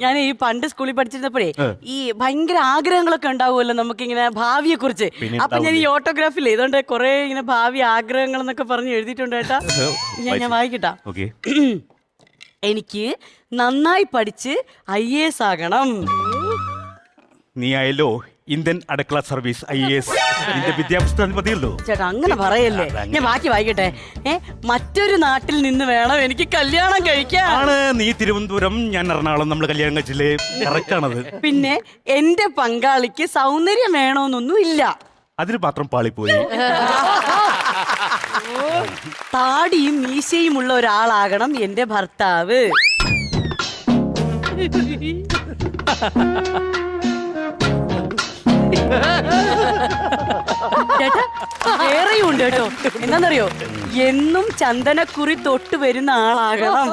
ഞാൻ ഈ പണ്ട് സ്കൂളിൽ പഠിച്ചിരുന്നപ്പോഴേ ഈ ഭയങ്കര ആഗ്രഹങ്ങളൊക്കെ ഉണ്ടാവുമല്ലോ നമുക്കിങ്ങനെ ഭാവിയെ കുറിച്ച്. അപ്പൊ ഞാൻ ഈ ഓട്ടോഗ്രാഫില്ലേ ഇതുകൊണ്ട് കുറെ ഇങ്ങനെ ഭാവി ആഗ്രഹങ്ങൾ എന്നൊക്കെ പറഞ്ഞ് എഴുതിയിട്ടുണ്ട് കേട്ടാ. ഞാൻ വായിക്കട്ടാ. എനിക്ക് നന്നായി പഠിച്ച് IAS ആകണം. നീ ആയല്ലോ ഇന്ത്യൻ അടുക്കള സർവീസ് IAS. നിന്റെ വിദ്യാഭ്യാസം മതിയല്ലോ. ചേട്ടാ അങ്ങനെ പറയല്ലേ. ഞാൻ ബാക്കി വായിക്കട്ടെ. മറ്റൊരു നാട്ടിൽ നിന്ന് വേണം എനിക്ക് കല്യാണം കഴിക്കാൻ. നീ തിരുവനന്തപുരം, ഞാൻ എറണാകുളം, നമ്മൾ കല്യാണം കഴിച്ചില്ലേ? കറക്റ്റ് ആണത്. പിന്നെ എന്റെ പങ്കാളിക്ക് സൗന്ദര്യം വേണമെന്നൊന്നും ഇല്ല. അതിന് മാത്രം പാളിപ്പോയി. താടിയും മീശയും ഉള്ള ഒരാളാകണം എന്റെ ഭർത്താവ്. ചേട്ടാ വേറെയും ഉണ്ട് കേട്ടോ. എന്താന്നറിയോ, എന്നും ചന്ദനക്കുറി തൊട്ട് വരുന്ന ആളാകണം.